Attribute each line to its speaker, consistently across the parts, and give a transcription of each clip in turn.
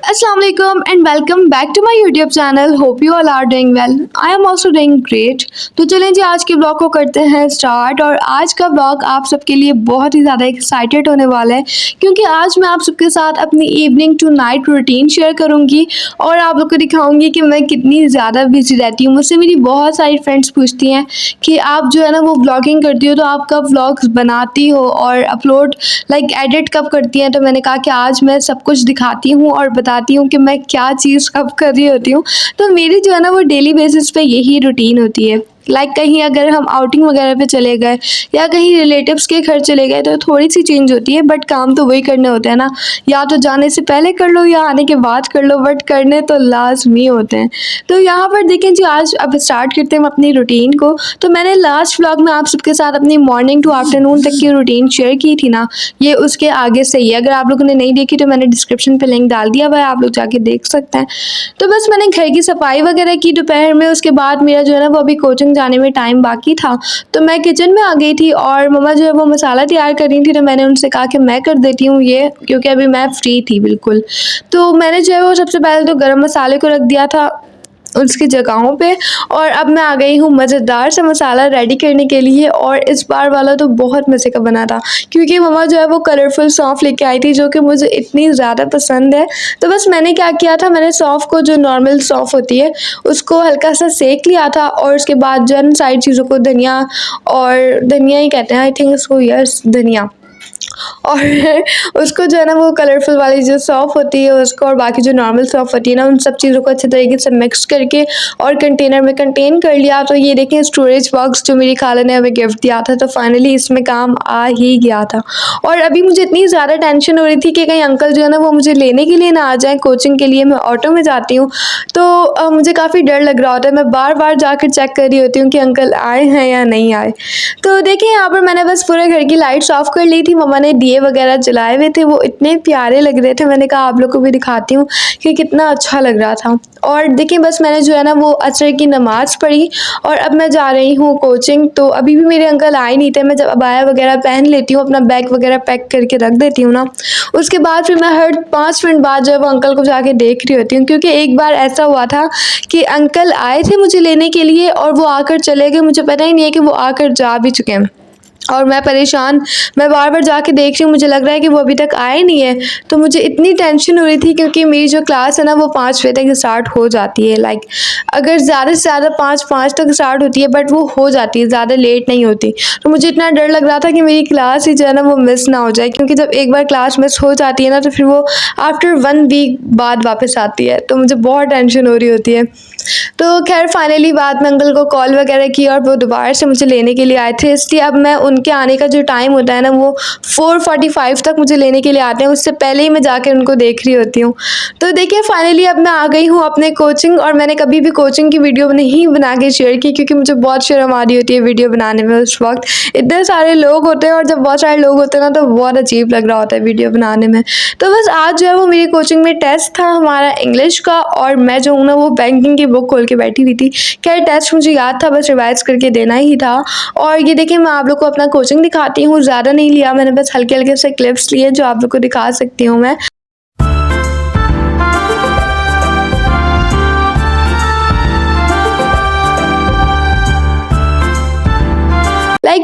Speaker 1: Assalamu alaikum and welcome back to my YouTube channel. Hope you all are doing well. I am also doing great. तो चलें जी आज के blog को करते हैं स्टार्ट। और आज का ब्लॉग आप सबके लिए बहुत ही ज़्यादा एक्साइटेड होने वाला है क्योंकि आज मैं आप सबके साथ अपनी evening to night routine share करूंगी और आप लोग को दिखाऊंगी कि मैं कितनी ज़्यादा बिजी रहती हूँ। मुझसे मेरी बहुत सारी फ्रेंड्स पूछती हैं कि आप जो है ना वो ब्लॉगिंग करती हो तो आप कब व्लॉग्स बनाती हो और अपलोड एडिट कब करती हैं। तो मैंने कहा कि आज मैं सब कुछ दिखाती हूँ और बताती हूँ कि मैं क्या चीज़ कब कर रही होती हूँ। तो मेरी जो है ना वो डेली बेसिस पे यही रूटीन होती है। कहीं अगर हम आउटिंग वगैरह पे चले गए या कहीं रिलेटिव्स के घर चले गए तो थोड़ी सी चेंज होती है, बट काम तो वही करने होते हैं ना। या तो जाने से पहले कर लो या आने के बाद कर लो, बट करने तो लाजमी होते हैं। तो यहाँ पर देखें जी आज अब स्टार्ट करते हैं अपनी रूटीन को। तो मैंने लास्ट व्लॉग में आप सबके साथ अपनी मॉर्निंग टू आफ्टरनून तक की रूटीन शेयर की थी ना, ये उसके आगे से ही। अगर आप लोगों ने नहीं देखी तो मैंने डिस्क्रिप्शन पे लिंक डाल दिया हुआ है, आप लोग जाके देख सकते हैं। तो बस मैंने घर की सफाई वगैरह की दोपहर में। उसके बाद मेरा जो है ना वो अभी कोचिंग जाने में टाइम बाकी था तो मैं किचन में आ गई थी और मम्मा जो है वो मसाला तैयार कर रही थी। तो मैंने उनसे कहा कि मैं कर देती हूँ ये, क्योंकि अभी मैं फ्री थी बिल्कुल। तो मैंने जो है वो सबसे पहले तो गरम मसाले को रख दिया था उसकी जगहों पे और अब मैं आ गई हूँ मज़ेदार सा मसाला रेडी करने के लिए। और इस बार वाला तो बहुत मज़े का बना था क्योंकि मम्मा जो है वो कलरफुल सौंफ लेके आई थी जो कि मुझे इतनी ज़्यादा पसंद है। तो बस मैंने क्या किया था, मैंने सौंफ को, जो नॉर्मल सौंफ होती है, उसको हल्का सा सेक लिया था और उसके बाद जो है ना सारी चीज़ों को, धनिया, और धनिया ही कहते हैं आई थिंक इसको, यस धनिया, और उसको जो है ना वो कलरफुल वाली जो सौंफ होती है उसको और बाकी जो नॉर्मल सौंफ होती है ना, उन सब चीज़ों को अच्छे तरीके से मिक्स करके और कंटेनर में कंटेन कर लिया। तो ये देखें स्टोरेज बॉक्स जो मेरी खाला ने हमें गिफ्ट दिया था, तो फाइनली इसमें काम आ ही गया था। और अभी मुझे इतनी ज़्यादा टेंशन हो रही थी कि कहीं अंकल जो है ना वो मुझे लेने के लिए ना आ जाए कोचिंग के लिए। मैं ऑटो में जाती हूँ तो मुझे काफ़ी डर लग रहा होता है। मैं बार बार जाकर चेक कर रही होती हूँ कि अंकल आए हैं या नहीं आए। तो देखिए यहाँ पर मैंने बस पूरे घर की लाइट्स ऑफ कर ली थी। मम्मा ने दिए वगैरह जलाए हुए थे, वो इतने प्यारे लग रहे थे। मैंने कहा आप लोग को भी दिखाती हूँ कि कितना अच्छा लग रहा था। और देखिए बस मैंने जो है ना वो असर की नमाज पढ़ी और अब मैं जा रही हूँ कोचिंग। तो अभी भी मेरे अंकल आए नहीं थे। मैं जब अबाया वगैरह पहन लेती हूँ, अपना बैग वगैरह पैक करके रख देती हूँ ना, उसके बाद फिर मैं हर 5 मिनट बाद जो है वो अंकल को जाके देख रही होती हूँ। क्योंकि एक बार ऐसा हुआ था कि अंकल आए थे मुझे लेने के लिए और वो आकर चले गए। मुझे पता ही नहीं है कि वो आकर जा भी चुके हैं और मैं परेशान, मैं बार बार जाके देख रही हूँ, मुझे लग रहा है कि वो अभी तक आए नहीं है। तो मुझे इतनी टेंशन हो रही थी क्योंकि मेरी जो क्लास है ना वो 5 बजे तक स्टार्ट हो जाती है। अगर ज़्यादा से ज़्यादा 5 तक स्टार्ट होती है, बट वो हो जाती है, ज़्यादा लेट नहीं होती। तो मुझे इतना डर लग रहा था कि मेरी क्लास ही जो है ना वो मिस ना हो जाए, क्योंकि जब एक बार क्लास मिस हो जाती है ना तो फिर वो आफ्टर 1 वीक बाद वापस आती है। तो मुझे बहुत टेंशन हो रही होती है। तो खैर फाइनली बाद में अंकल को कॉल वगैरह की और वो दोबारा से मुझे लेने के लिए आए थे। इसलिए अब मैं उनके आने का जो टाइम होता है ना वो 4:45 तक मुझे लेने के लिए आते हैं, उससे पहले ही मैं जाकर उनको देख रही होती हूँ। तो देखिए फाइनली अब मैं आ गई हूँ अपने कोचिंग। और मैंने कभी भी कोचिंग की वीडियो नहीं बना के शेयर की क्योंकि मुझे बहुत शर्म आ रही होती है वीडियो बनाने में। उस वक्त इतने सारे लोग होते हैं और जब बहुत सारे लोग होते हैं ना तो बहुत अजीब लग रहा होता है वीडियो बनाने में। तो बस आज जो है वो मेरी कोचिंग में टेस्ट था हमारा इंग्लिश का, और मैं जो हूँ ना वो बैंकिंग की बुक खोल के बैठी हुई थी। खैर टेस्ट मुझे याद था, बस रिवाइज करके देना ही था। और ये देखिए मैं आप लोग को अपना कोचिंग दिखाती हूँ। ज़्यादा नहीं लिया मैंने, बस हल्के हल्के से क्लिप्स लिए जो आप लोग को दिखा सकती हूँ मैं।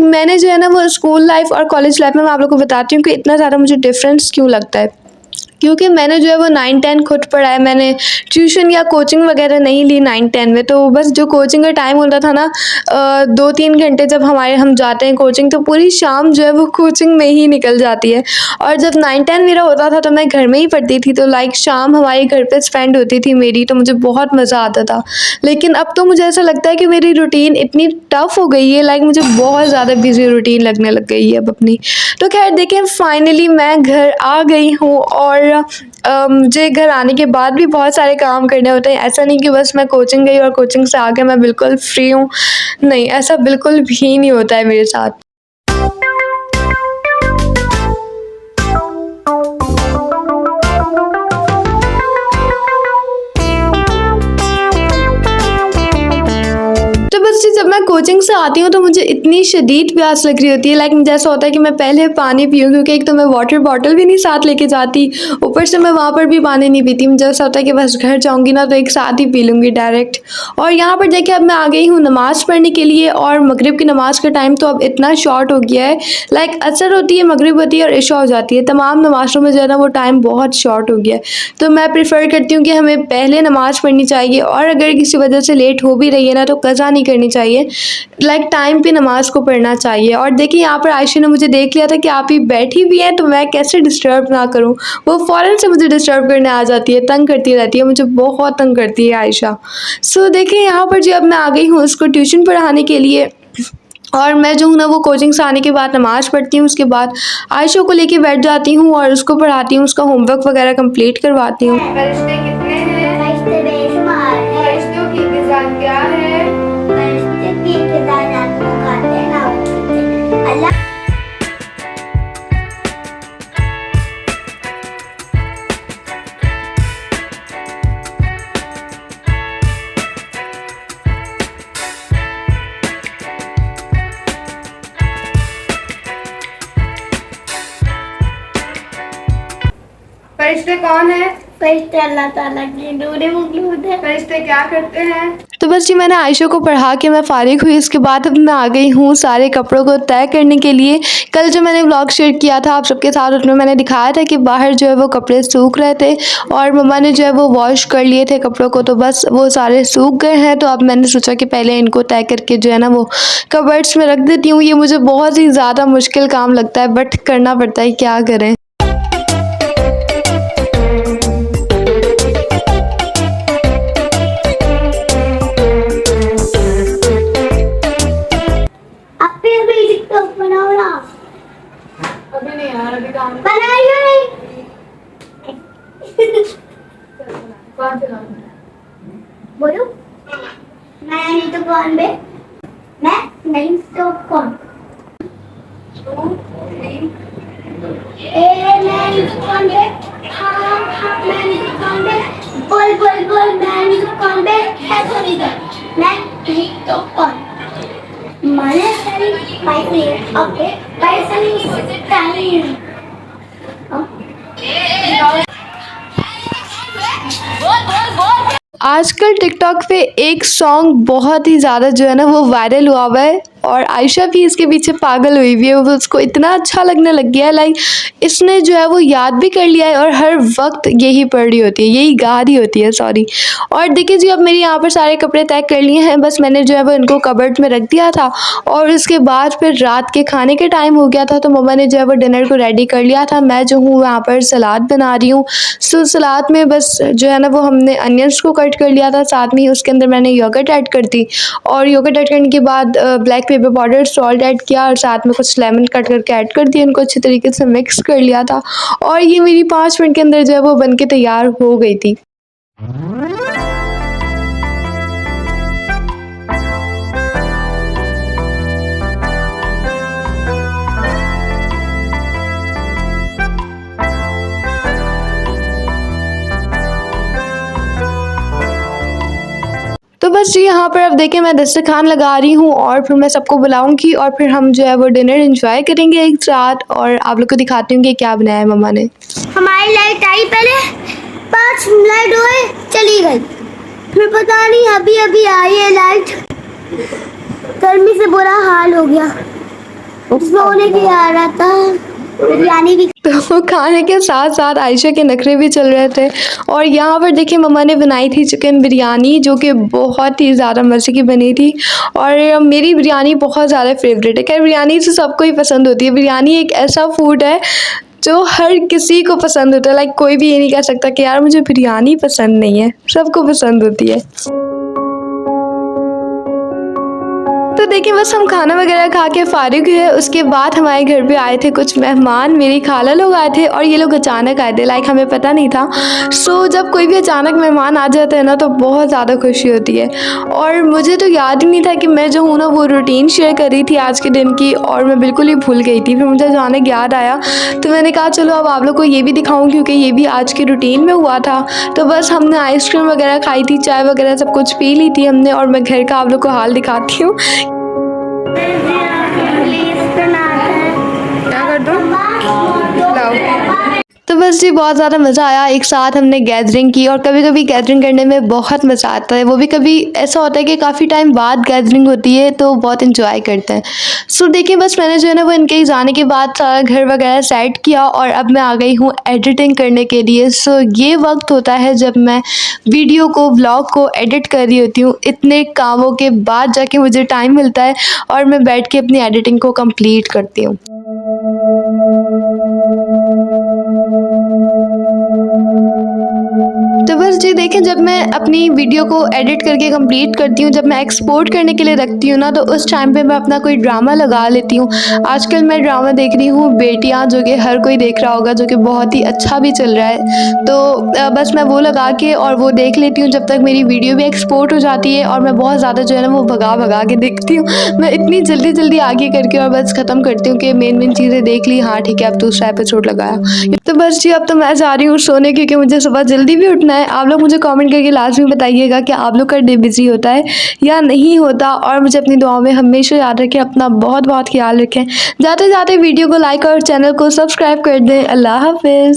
Speaker 1: मैंने जो है ना वो स्कूल लाइफ और कॉलेज लाइफ में मैं आप लोग को बताती हूँ कि इतना ज़्यादा मुझे डिफरेंस क्यों लगता है। क्योंकि मैंने जो है वो 9-10 खुद पढ़ा है, मैंने ट्यूशन या कोचिंग वगैरह नहीं ली 9-10 में। तो बस जो कोचिंग का टाइम होता था ना 2-3 घंटे जब हम जाते हैं कोचिंग, तो पूरी शाम जो है वो कोचिंग में ही निकल जाती है। और जब 9-10 मेरा होता था तो मैं घर में ही पढ़ती थी, तो शाम हमारे घर पे स्पेंड होती थी मेरी, तो मुझे बहुत मज़ा आता था। लेकिन अब तो मुझे ऐसा लगता है कि मेरी रूटीन इतनी टफ हो गई है, मुझे बहुत ज़्यादा बिजी रूटीन लगने लग गई है अब अपनी। तो खैर देखें फाइनली मैं घर आ गई हूँ और मुझे घर आने के बाद भी बहुत सारे काम करने होते हैं। ऐसा नहीं कि बस मैं कोचिंग गई और कोचिंग से आके मैं बिल्कुल फ्री हूँ, नहीं, ऐसा बिल्कुल भी नहीं होता है मेरे साथ। जब मैं कोचिंग से आती हूँ तो मुझे इतनी शदीद प्यास लग रही होती है, लाइक मुझे ऐसा होता है कि मैं पहले पानी पीऊँ, क्योंकि एक तो मैं वाटर बॉटल भी नहीं साथ लेके जाती, ऊपर से मैं वहाँ पर भी पानी नहीं पीती। मुझे ऐसा होता है कि बस घर जाऊँगी ना तो एक साथ ही पी लूँगी डायरेक्ट। और यहाँ पर देखिए अब मैं आ गई हूँ नमाज़ पढ़ने के लिए, और मगरिब की नमाज़ का टाइम तो अब इतना शॉर्ट हो गया है, लाइक असर होती है, मगरिब होती है और इशा हो जाती है, तमाम नमाज़ों में जो है ना वो टाइम बहुत शॉर्ट हो गया है। तो मैं प्रेफर करती हूँ कि हमें पहले नमाज़ पढ़नी चाहिए, और अगर किसी वजह से लेट हो भी रही है ना तो कज़ा नहीं करनी चाहिए, लाइक टाइम पे नमाज को पढ़ना चाहिए। और देखिए यहाँ पर आयशा ने मुझे देख लिया था कि आप ही बैठी हुई हैं, तो मैं कैसे डिस्टर्ब ना करूँ, वो फ़ौरन से मुझे डिस्टर्ब करने आ जाती है, तंग करती रहती है, मुझे बहुत तंग करती है आयशा। सो देखिए यहाँ पर जो अब मैं आ गई हूँ उसको ट्यूशन पढ़ाने के लिए, और मैं जो हूँ ना वो कोचिंग से आने के बाद नमाज़ पढ़ती हूँ, उसके बाद आयशा को लेके बैठ जाती हूँ और उसको पढ़ाती हूँ, उसका होमवर्क वगैरह कंप्लीट करवाती हूँ। फरिश्ते कितने हैं?
Speaker 2: फरिश्ते बेशुमार हैं।
Speaker 1: फरिश्तों की इंतज़ार क्या है?
Speaker 2: फरिश्ते की इंतज़ार रात को खाते हैं ना उठते हैं। अल्लाह
Speaker 1: फरिश्ते कौन है?
Speaker 2: फरिश्ते अल्लाह ताला की नूरे मखलूक है।
Speaker 1: फरिश्ते क्या करते हैं? तो बस जी मैंने आयशा को पढ़ा के मैं फ़ारिग हुई, इसके बाद अब मैं आ गई हूँ सारे कपड़ों को तय करने के लिए। कल जो मैंने व्लॉग शेयर किया था आप सबके साथ, उसमें मैंने दिखाया था कि बाहर जो है वो कपड़े सूख रहे थे और मम्मा ने जो है वो वॉश कर लिए थे कपड़ों को, तो बस वो सारे सूख गए हैं। तो अब मैंने सोचा कि पहले इनको तय करके जो है ना वो कबर्ड्स में रख देती हूँ। ये मुझे बहुत ही ज़्यादा मुश्किल काम लगता है, बट करना पड़ता है, क्या करें।
Speaker 2: अब फिर भी टिकटॉक बनाओ ना।
Speaker 1: अभी नहीं यार, अभी काम
Speaker 2: बनाइए नहीं। बोलो मैं नहीं तो कौन बे? मैं नहीं तो कौन? मैं नहीं तो कौन बे? हाँ मैं नहीं तो कौन बे? बोल बोल बोल मैं नहीं तो कौन बे? है तो नहीं तो मैं नहीं तो कौन? माने सारी पैसे ओके पैसे नहीं टाइम
Speaker 1: आजकल टिकटॉक पे एक सॉन्ग बहुत ही ज़्यादा जो है ना वो वायरल हुआ हुआ है, और आयशा भी इसके पीछे पागल हुई हुई है। वो उसको इतना अच्छा लगने लग गया है, लाइक इसने जो है वो याद भी कर लिया है और हर वक्त यही पढ़ रही होती है, यही गा रही होती है, सॉरी। और देखिए जी अब मेरी यहाँ पर सारे कपड़े तय कर लिए हैं, बस मैंने जो है वो इनको कबर्ड में रख दिया था, और उसके बाद फिर रात के खाने के टाइम हो गया था, तो मम्मा ने जो है वो डिनर को रेडी कर लिया था। मैं जो हूँ वहाँ पर सलाद बना रही हूँ। सो सलाद में बस जो है ना वो हमने अनियंस को कट कर लिया था, साथ में ही उसके अंदर मैंने योगर्ट ऐड कर दी, और योगर्ट ऐड करने के बाद black pepper powder, salt add किया, और साथ में कुछ लेमन कट करके ऐड कर दिया, इनको अच्छे तरीके से मिक्स कर लिया था, और ये मेरी 5 मिनट के अंदर जो है वो बन के तैयार हो गई थी। तो बस जी यहाँ पर अब देखिए मैं दस्तरखान लगा रही हूँ, और फिर मैं सबको बुलाऊंगी, और फिर हम जो है वो डिनर एंजॉय करेंगे एक साथ, और आप लोग को दिखाती हूँ कि क्या बनाया है मम्मा ने।
Speaker 2: हमारी लाइट आई पहले 5 लाइट हुए चली गई, फिर पता नहीं अभी अभी आई है लाइट। गर्मी से बुरा हाल हो गया, सोने की आ रहा था, बिरयानी भी।
Speaker 1: तो खाने के साथ साथ आयशा के नखरे भी चल रहे थे, और यहाँ पर देखिए मम्मा ने बनाई थी चिकन बिरयानी, जो कि बहुत ही ज़्यादा मज़े की बनी थी, और मेरी बिरयानी बहुत ज़्यादा फेवरेट है। खैर बिरयानी तो सबको ही पसंद होती है, बिरयानी एक ऐसा फूड है जो हर किसी को पसंद होता है, लाइक कोई भी ये नहीं कह सकता कि यार मुझे बिरयानी पसंद नहीं है, सबको पसंद होती है। तो देखिए बस हम खाना वगैरह खा के फारिग हुए, उसके बाद हमारे घर पे आए थे कुछ मेहमान, मेरी खाला लोग आए थे, और ये लोग अचानक आए थे, लाइक हमें पता नहीं था। सो जब कोई भी अचानक मेहमान आ जाता है ना तो बहुत ज़्यादा खुशी होती है, और मुझे तो याद ही नहीं था कि मैं जो हूँ ना वो रूटीन शेयर कर रही थी आज के दिन की, और मैं बिल्कुल ही भूल गई थी। फिर मुझे अचानक याद आया, तो मैंने कहा चलो अब आप लोग को ये भी दिखाऊँ, क्योंकि ये भी आज की रूटीन में हुआ था। तो बस हमने आइसक्रीम वगैरह खाई थी, चाय वगैरह सब कुछ पी ली थी हमने, और मैं घर का आप लोग को हाल दिखाती हूँ तो बस जी बहुत ज़्यादा मज़ा आया, एक साथ हमने गैदरिंग की और कभी कभी गैदरिंग करने में बहुत मज़ा आता है। वो भी कभी ऐसा होता है कि काफ़ी टाइम बाद गैदरिंग होती है तो बहुत इंजॉय करते हैं। सो देखिए बस मैंने जो है ना वो इनके जाने के बाद सारा घर वगैरह सेट किया और अब मैं आ गई हूँ एडिटिंग करने के लिए। सो ये वक्त होता है जब मैं वीडियो को व्लॉग को एडिट कर रही होती हूँ। इतने कामों के बाद जाके मुझे टाइम मिलता है और मैं बैठ के अपनी एडिटिंग को कंप्लीट करती हूँ। तो बस जी देखिए जब मैं अपनी वीडियो को एडिट करके कंप्लीट करती हूँ, जब मैं एक्सपोर्ट करने के लिए रखती हूँ ना, तो उस टाइम पे मैं अपना कोई ड्रामा लगा लेती हूँ। आजकल मैं ड्रामा देख रही हूँ बेटियाँ, जो कि हर कोई देख रहा होगा, जो कि बहुत ही अच्छा भी चल रहा है। तो बस मैं वो लगा के और वो देख लेती हूँ जब तक मेरी वीडियो भी एक्सपोर्ट हो जाती है। और मैं बहुत ज़्यादा जो है ना वो भगा भगा के देखती हूँ। मैं इतनी जल्दी जल्दी आगे करके और बस ख़त्म करती हूँ कि मेन चीज़ें देख ली, हाँ ठीक है अब दूसरा एपिसोड लगाया। तो बस जी अब तो मैं जा रही हूँ सोने, क्योंकि मुझे सुबह जल्दी भी उठना है। आप लोग मुझे कमेंट करके लाजमी बताइएगा कि आप लोग का डे बिजी होता है या नहीं होता, और मुझे अपनी दुआओं में हमेशा याद रखें। अपना बहुत बहुत ख्याल रखें। जाते जाते वीडियो को लाइक और चैनल को सब्सक्राइब कर दें। अल्लाह हाफिज़।